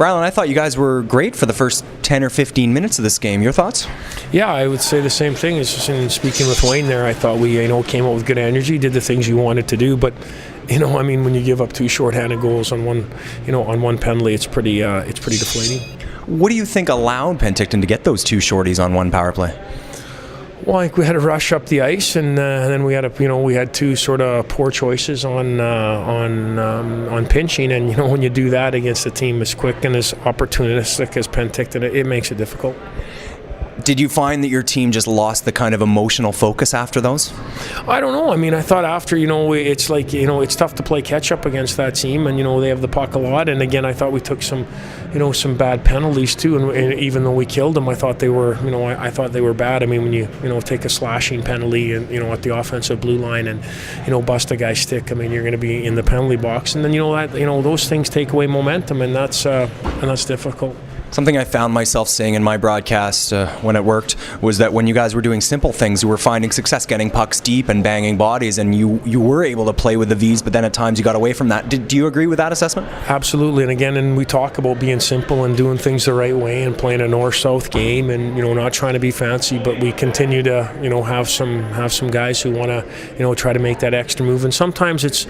Rylan, I thought you guys were great for the first 10 or 15 minutes of this game. Your thoughts? Yeah, I would say the same thing. It's just in speaking with Wayne there, I thought we came out with good energy, did the things you wanted to do, but when you give up 2 shorthanded goals on one penalty, it's pretty deflating. What do you think allowed Penticton to get those 2 shorties on one power play? Well, I think we had to rush up the ice, and then we had 2 sort of poor choices on pinching, and when you do that against a team as quick and as opportunistic as Penticton, it makes it difficult. Did you find that your team just lost the kind of emotional focus after those? I don't know. I thought after, it's like, it's tough to play catch up against that team, and they have the puck a lot. And again, I thought we took some bad penalties too. And even though we killed them, I thought they were, I thought they were bad. When you take a slashing penalty and at the offensive blue line and bust a guy's stick, you're going to be in the penalty box, and then those things take away momentum, and that's difficult. Something I found myself saying in my broadcast when it worked was that when you guys were doing simple things, you were finding success getting pucks deep and banging bodies, and you were able to play with the Vees, but then at times you got away from that. Do you agree with that assessment? Absolutely, and again, we talk about being simple and doing things the right way and playing a north-south game and not trying to be fancy, but we continue to have some guys who want to try to make that extra move, and sometimes it's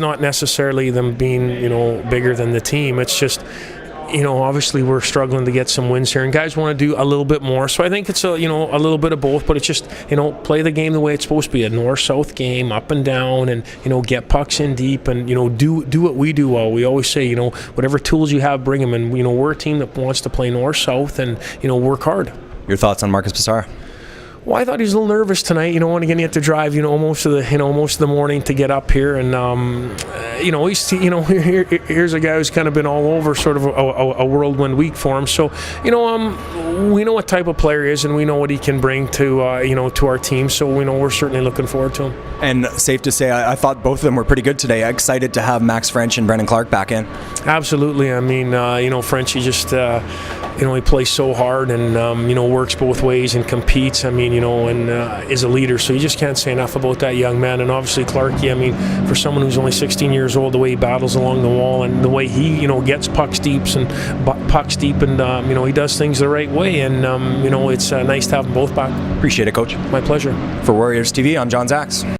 not necessarily them being bigger than the team. It's just obviously we're struggling to get some wins here, and guys want to do a little bit more. So I think it's a little bit of both, but it's just play the game the way it's supposed to be, a north-south game, up and down, and get pucks in deep, and do what we do well. We always say whatever tools you have, bring them, and we're a team that wants to play north-south and work hard. Your thoughts on Marcus Pissarra? Well, I thought he was a little nervous tonight. And again, he had to drive, most of the morning to get up here, and here's a guy who's kind of been all over, sort of a whirlwind week for him. So, we know what type of player he is, and we know what he can bring to to our team. So we're certainly looking forward to him. And safe to say, I thought both of them were pretty good today. Excited to have Max French and Brendan Clark back in. Absolutely. French, he just he plays so hard and works both ways and competes. And is a leader. So you just can't say enough about that young man. And obviously Clarkie, for someone who's only 16 years old, the way he battles along the wall and the way he gets pucks deep and he does things the right way. And it's nice to have them both back. Appreciate it, Coach. My pleasure. For Warriors TV, I'm John Zacks.